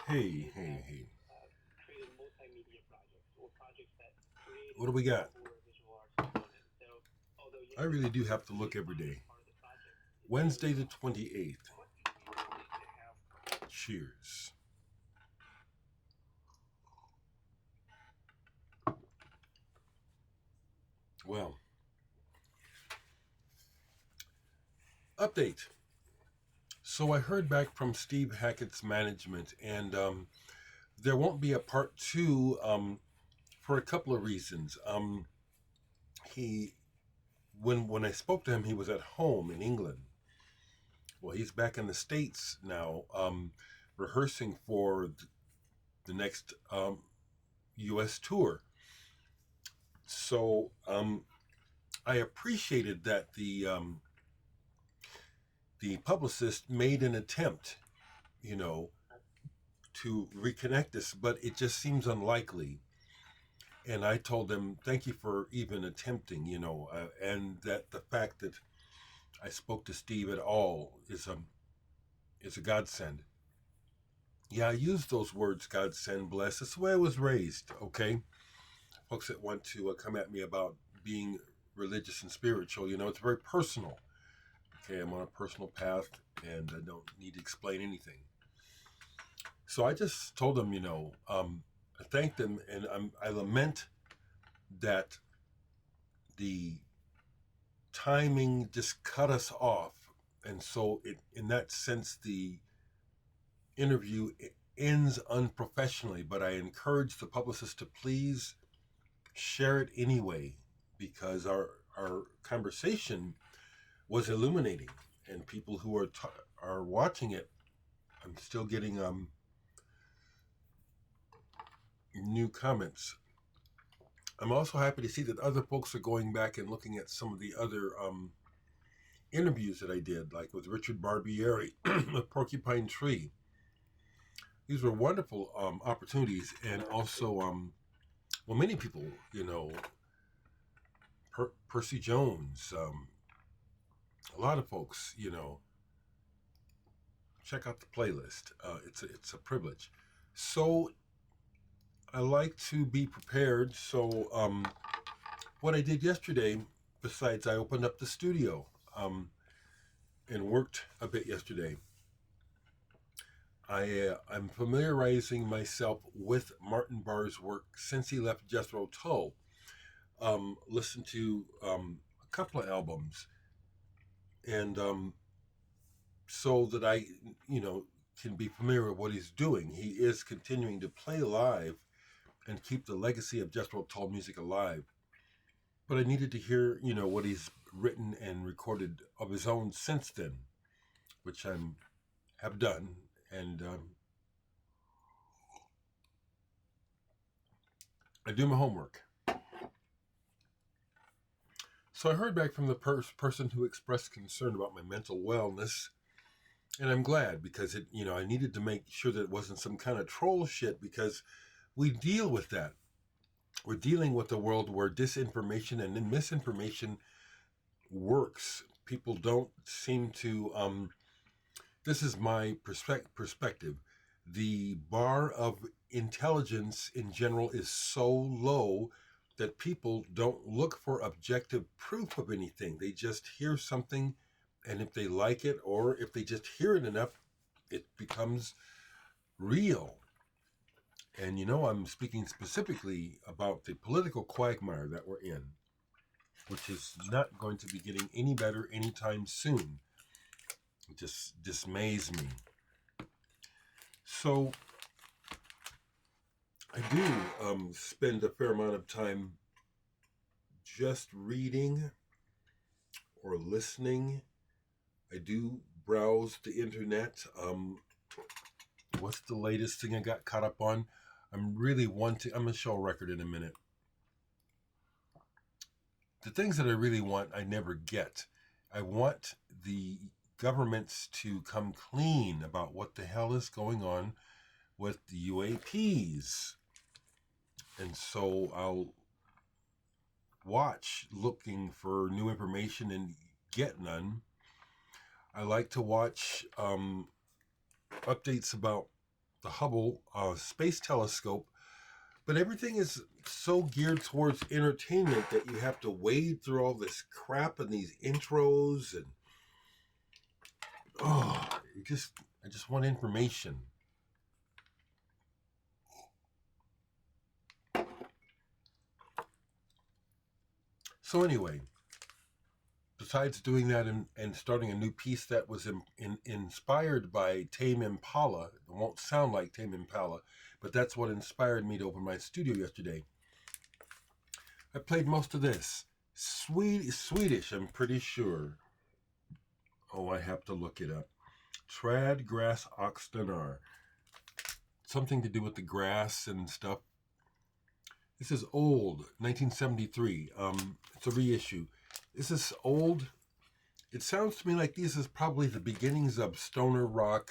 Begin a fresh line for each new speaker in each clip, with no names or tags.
Hey. What do we got? I really do have to look every day. Wednesday the 28th. Cheers. Well, update. So I heard back from Steve Hackett's management, and there won't be a part two for a couple of reasons. When I spoke to him, he was at home in England. Well, he's back in the States now, rehearsing for the next U.S. tour. So I appreciated that the publicist made an attempt, to reconnect us, but it just seems unlikely. And I told them, thank you for even attempting, and that the fact that I spoke to Steve at all is a godsend. Yeah, I use those words, godsend, bless. That's the way I was raised, okay? Folks that want to come at me about being religious and spiritual, it's very personal. Okay, I'm on a personal path, and I don't need to explain anything. So I just told them, I thank them, and I lament that the timing just cut us off, and so in that sense, the interview ends unprofessionally. But I encourage the publicist to please share it anyway, because our conversation was illuminating, and people who are watching it, I'm still getting new comments. I'm also happy to see that other folks are going back and looking at some of the other interviews that I did, like with Richard Barbieri of Porcupine Tree. These were wonderful opportunities, and also, many people, Percy Jones, a lot of folks, check out the playlist. It's a privilege. So I like to be prepared. So what I did yesterday, besides I opened up the studio and worked a bit yesterday, I'm familiarizing myself with Martin Barr's work since he left Jethro Tull. Listened to a couple of albums, and so that I, can be familiar with what he's doing. He is continuing to play live and keep the legacy of Jethro Tull music alive. But I needed to hear, what he's written and recorded of his own since then, which I have done, and I do my homework. So I heard back from the person who expressed concern about my mental wellness, and I'm glad, because I needed to make sure that it wasn't some kind of troll shit, because we deal with that. We're dealing with a world where disinformation and misinformation works. People don't seem to, this is my perspective. The bar of intelligence in general is so low that people don't look for objective proof of anything. They just hear something, and if they like it, or if they just hear it enough, it becomes real. And I'm speaking specifically about the political quagmire that we're in, which is not going to be getting any better anytime soon. It just dismays me. So I do spend a fair amount of time just reading or listening. I do browse the internet. What's the latest thing I got caught up on? I'm going to show a record in a minute. The things that I really want, I never get. I want the governments to come clean about what the hell is going on with the UAPs. And so I'll watch looking for new information and get none. I like to watch updates about the Hubble Space Telescope, but everything is so geared towards entertainment that you have to wade through all this crap and these intros and I just want information. So anyway, besides doing that and starting a new piece that was inspired by Tame Impala, it won't sound like Tame Impala, but that's what inspired me to open my studio yesterday. I played most of this. Swedish, I'm pretty sure. Oh, I have to look it up. Träd, Gräs, Stenar. Something to do with the grass and stuff. This is old, 1973. It's a reissue. This is old. It sounds to me like this is probably the beginnings of stoner rock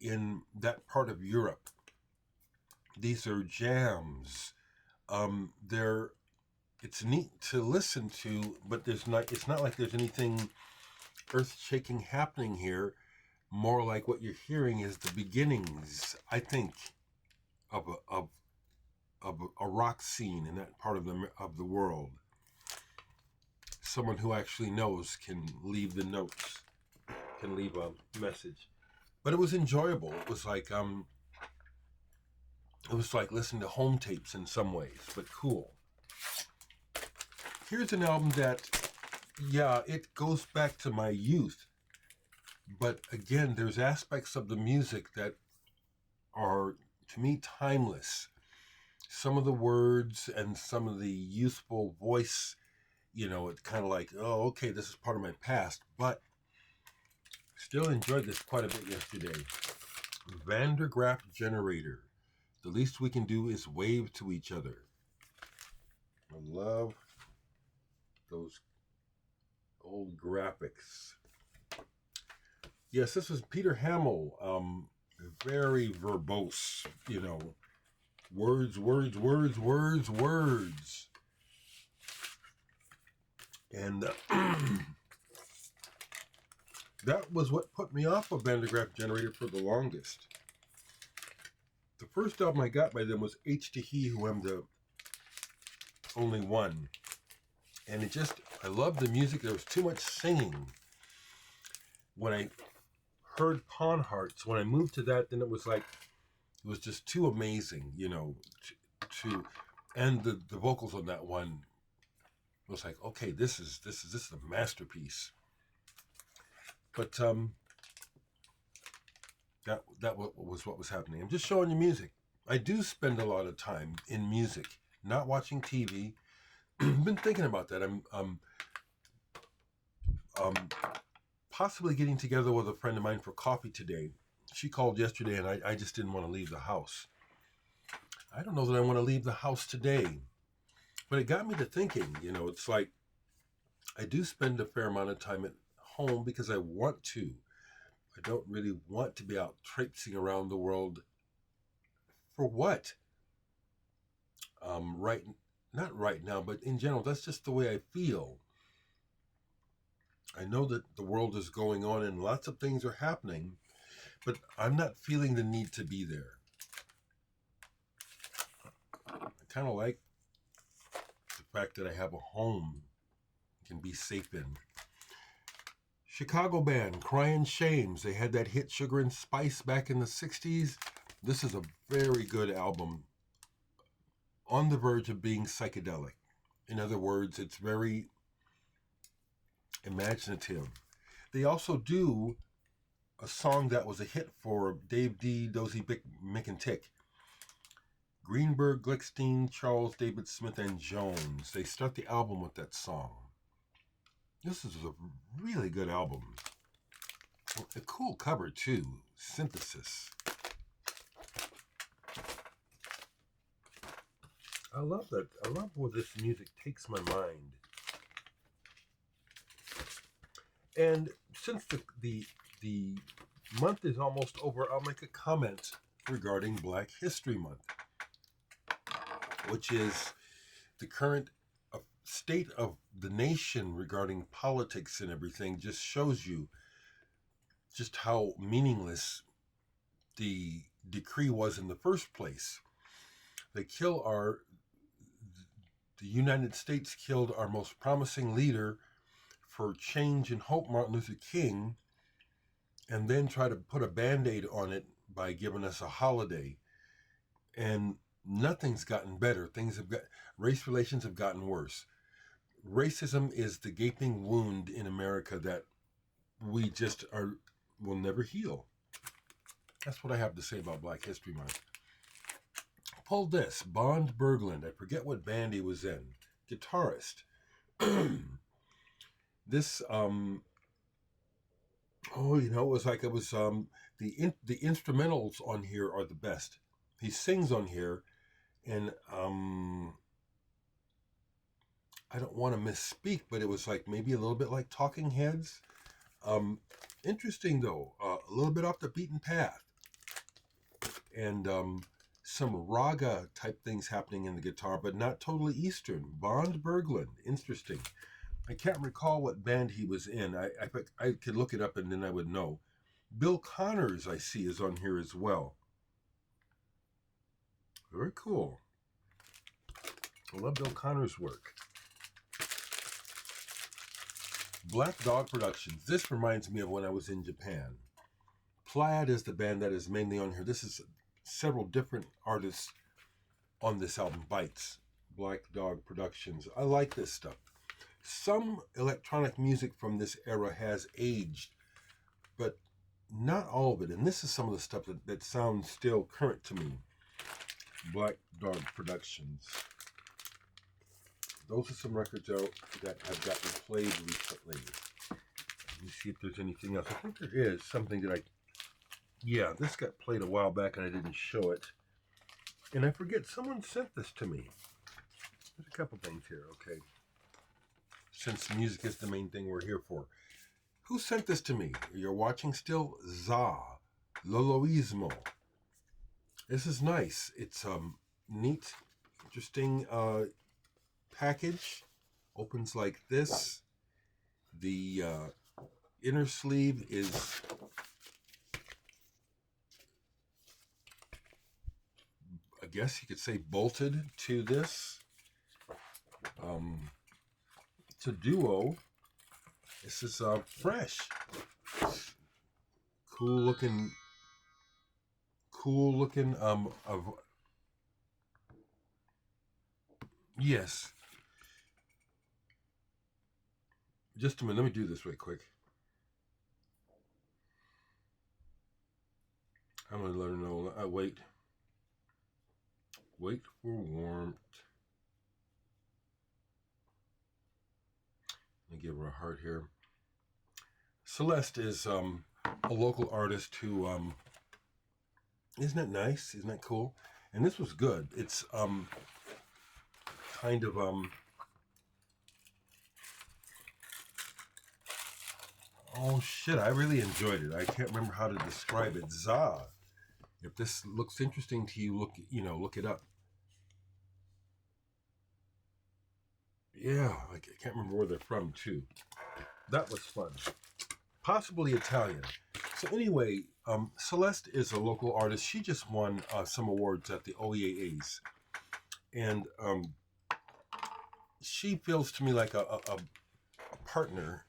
in that part of Europe. These are jams. It's neat to listen to, but it's not like there's anything earth-shaking happening here. More like what you're hearing is the beginnings, I think, of a rock scene in that part of the world. Someone who actually knows can leave the notes, can leave a message. But it was enjoyable. It was like listening to home tapes in some ways, but cool. Here's an album that, yeah, it goes back to my youth. But again, there's aspects of the music that are, to me, timeless. Some of the words and some of the youthful voice, it's kind of like, oh, okay, this is part of my past. But still enjoyed this quite a bit yesterday. Van der Graaf Generator. The least we can do is wave to each other. I love those old graphics. Yes, this was Peter Hamill. Very verbose, words. And that was what put me off of Van der Graaf Generator for the longest. The first album I got by them was H to He Who Am the Only One. And I loved the music. There was too much singing. When I heard Pawn Hearts, when I moved to that, then it was just too amazing, and the vocals on that one was like, okay, this is a masterpiece. But that was what was happening. I'm just showing you music. I do spend a lot of time in music, not watching TV. I've been thinking about that. I'm possibly getting together with a friend of mine for coffee today. She called yesterday and I just didn't want to leave the house. I don't know that I want to leave the house today. But it got me to thinking, it's like I do spend a fair amount of time at home because I want to. I don't really want to be out traipsing around the world. For what? Not right now, but in general, that's just the way I feel. I know that the world is going on and lots of things are happening, but I'm not feeling the need to be there. I kind of like the fact that I have a home I can be safe in. Chicago band, Cryan Shames. They had that hit Sugar and Spice back in the 60s. This is a very good album, on the verge of being psychedelic. In other words, it's very imaginative. They also do a song that was a hit for Dave D, Dozy Mick and Tick. Greenberg, Glickstein, Charles, David Smith, and Jones. They start the album with that song. This is a really good album. A cool cover too. Synthesis. I love that. I love where this music takes my mind. And since the month is almost over, I'll make a comment regarding Black History Month, which is the current state of the nation regarding politics and everything. Just shows you just how meaningless the decree was in the first place. The United States killed our most promising leader for change and hope, Martin Luther King, and then try to put a Band-Aid on it by giving us a holiday. And nothing's gotten better. Race relations have gotten worse. Racism is the gaping wound in America that we just will never heal. That's what I have to say about Black History Month. Pull this, Bond Bergland. I forget what band he was in. Guitarist. This, it was like the instrumentals on here are the best. He sings on here, and I don't want to misspeak, but it was like maybe a little bit like Talking Heads. Interesting though, a little bit off the beaten path, and some raga type things happening in the guitar, but not totally Eastern. Bond Bergland, interesting. I can't recall what band he was in. I could look it up and then I would know. Bill Connors, I see, is on here as well. Very cool. I love Bill Connors' work. Black Dog Productions. This reminds me of when I was in Japan. Plaid is the band that is mainly on here. This is several different artists on this album. Bytes. Black Dog Productions. I like this stuff. Some electronic music from this era has aged, but not all of it. And this is some of the stuff that sounds still current to me. Black Dog Productions. Those are some records that I've gotten played recently. Let me see if there's anything else. I think there is something that this got played a while back and I didn't show it. And I forget, someone sent this to me. There's a couple things here, okay. Since music is the main thing we're here for. Who sent this to me? You're watching still? Loloismo. This is nice. It's neat, interesting package. Opens like this. The inner sleeve is I guess you could say bolted to this. It's a duo. This is fresh. Cool looking yes. Just a minute, let me do this right quick. I'm gonna let her know. Wait for warmth. Let me give her a heart here. Celeste is a local artist who isn't that nice? Isn't that cool? And this was good. It's kind of oh shit, I really enjoyed it. I can't remember how to describe it. If this looks interesting to you, look it up. Yeah, I can't remember where they're from too. That was fun. Possibly Italian. So anyway, Celeste is a local artist. She just won some awards at the OEAs. And she feels to me like a partner.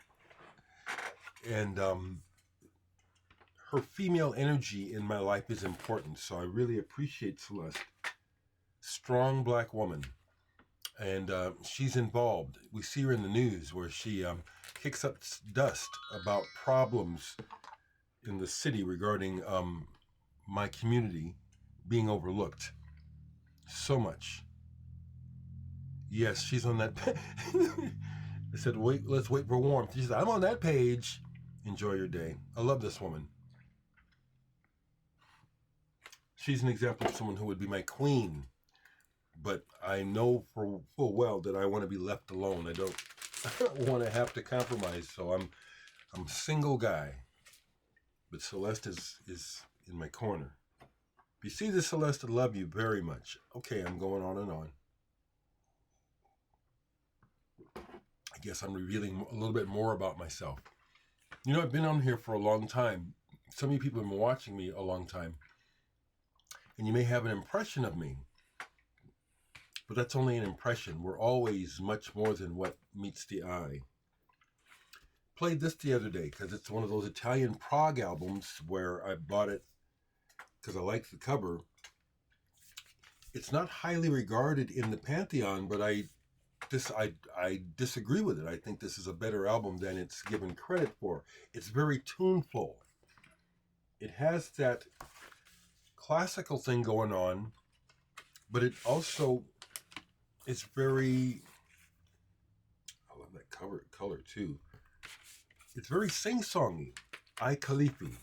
And her female energy in my life is important. So I really appreciate Celeste. Strong black woman. And she's involved. We see her in the news where she kicks up dust about problems in the city regarding my community being overlooked. So much. Yes, she's on that. I said, let's wait for warmth. She said, I'm on that page. Enjoy your day. I love this woman. She's an example of someone who would be my queen. But I know for full well that I want to be left alone. I don't want to have to compromise. So I'm a single guy. But Celeste is in my corner. If you see this, Celeste, I love you very much. Okay, I'm going on and on. I guess I'm revealing a little bit more about myself. I've been on here for a long time. Some of you people have been watching me a long time. and you may have an impression of me, but that's only an impression. We're always much more than what meets the eye. Played this the other day because it's one of those Italian prog albums where I bought it because I like the cover. It's not highly regarded in the Pantheon, but I disagree with it. I think this is a better album than it's given credit for. It's very tuneful. It has that classical thing going on, but it also is very, I love that color too. It's very sing-songy. Califfi.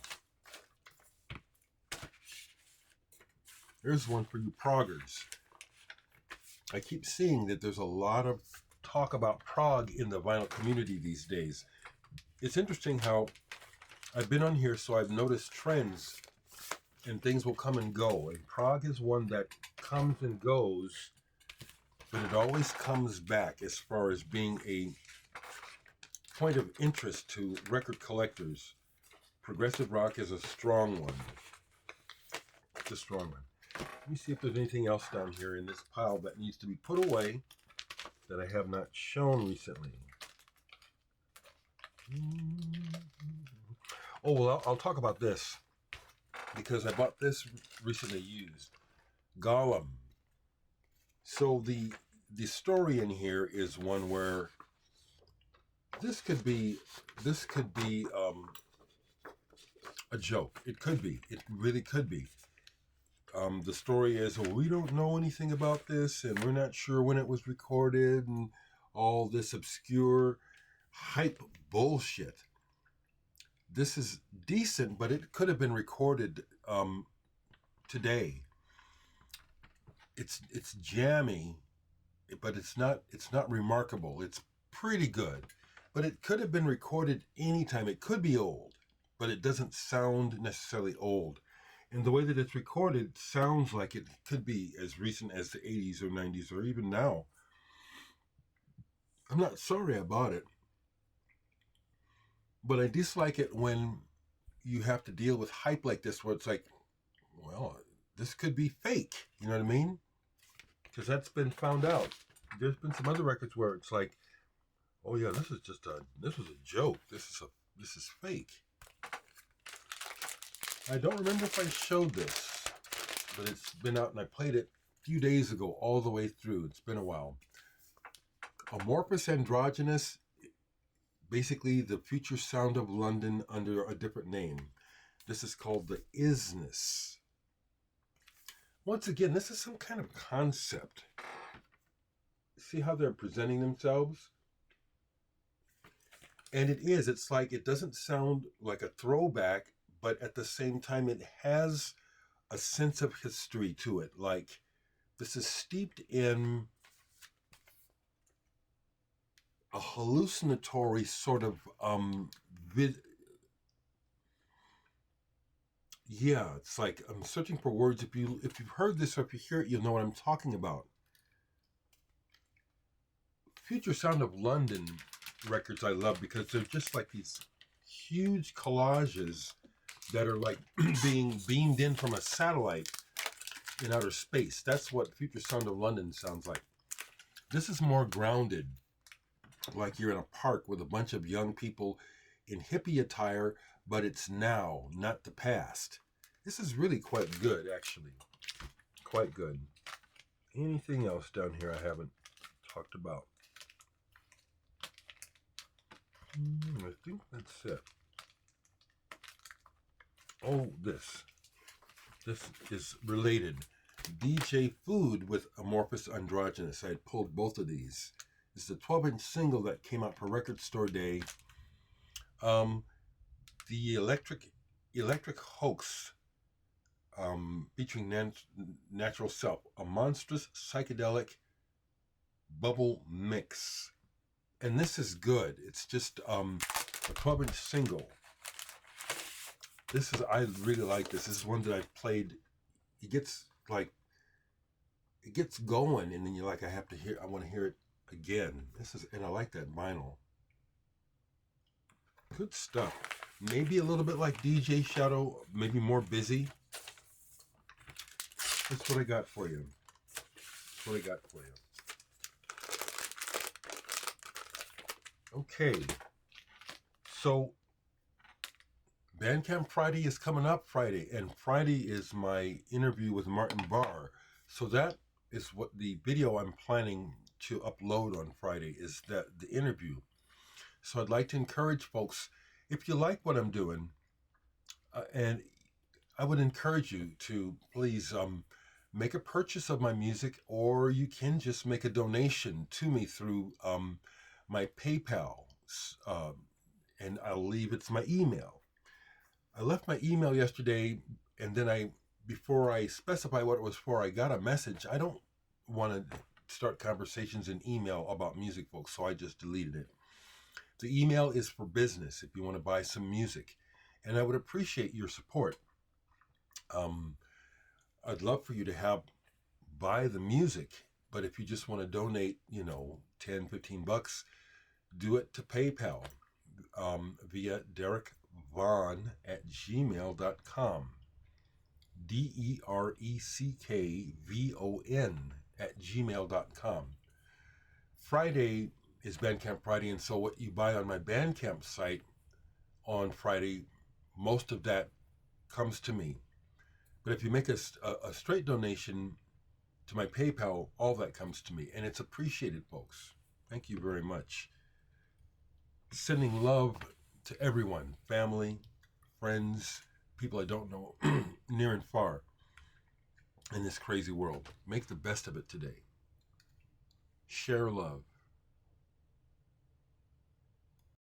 There's one for you proggers. I keep seeing that there's a lot of talk about prog in the vinyl community these days. It's interesting how I've been on here, so I've noticed trends and things will come and go. And prog is one that comes and goes, but it always comes back as far as being a point of interest to record collectors. Progressive rock is a strong one. It's a strong one. Let me see if there's anything else down here in this pile that needs to be put away that I have not shown recently. Oh, well, I'll talk about this because I bought this recently used. Golem. So the story in here is one where this could be a joke. It could be. It really could be. The story is, well, we don't know anything about this, and we're not sure when it was recorded, and all this obscure hype bullshit. This is decent, but it could have been recorded today. It's jammy, but it's not remarkable. It's pretty good, but it could have been recorded anytime. It could be old, but it doesn't sound necessarily old. And the way that it's recorded sounds like it could be as recent as the 80s or 90s or even now. I'm not sorry I bought it, but I dislike it when you have to deal with hype like this where it's like, well, this could be fake. You know what I mean? Because that's been found out. There's been some other records where it's like, oh yeah, this was a joke. This is fake. I don't remember if I showed this, but it's been out and I played it a few days ago all the way through. It's been a while. Amorphous Androgynous, basically the future sound of London under a different name. This is called the Isness. Once again, this is some kind of concept. See how they're presenting themselves? And it's like, it doesn't sound like a throwback, but at the same time, it has a sense of history to it. Like, this is steeped in a hallucinatory sort of, it's like, I'm searching for words. If you've heard this or if you hear it, you'll know what I'm talking about. Future Sound of London records I love because they're just like these huge collages that are like being beamed in from a satellite in outer space. That's what Future Sound of London sounds like. This is more grounded, like you're in a park with a bunch of young people in hippie attire, but it's now, not the past. This is really quite good, actually. Quite good. Anything else down here I haven't talked about? I think that's it. Oh, this is related. DJ Food with Amorphous Androgynous. I had pulled both of these. This is a 12-inch single that came out for Record Store Day. The Illectrik Hoax, featuring Natural Self, a monstrous psychedelic bubble mix. And this is good. It's just a 12-inch single. I really like this. This is one that I've played. It gets going, and then you're like, I want to hear it again. And I like that vinyl. Good stuff. Maybe a little bit like DJ Shadow, maybe more busy. That's what I got for you. That's what I got for you. Okay. So, Bandcamp Friday is coming up Friday, and Friday is my interview with Martin Barr. So that is what the video I'm planning to upload on Friday is, that the interview. So I'd like to encourage folks, if you like what I'm doing, and I would encourage you to please make a purchase of my music, or you can just make a donation to me through my PayPal, and I'll leave it's my email. I left my email yesterday, and then before I specify what it was for, I got a message. I don't want to start conversations in email about music, folks, so I just deleted it. The email is for business if you want to buy some music, and I would appreciate your support. I'd love for you to buy the music, but if you just want to donate, 10, 15 bucks, do it to PayPal via dereckvon@gmail.com. DERECKVON@gmail.com. Friday is Bandcamp Friday, and so what you buy on my Bandcamp site on Friday, most of that comes to me. But if you make a straight donation to my PayPal, all that comes to me, and it's appreciated, folks. Thank you very much. Sending love to everyone, family, friends, people I don't know, near and far, in this crazy world. Make the best of it today. Share love.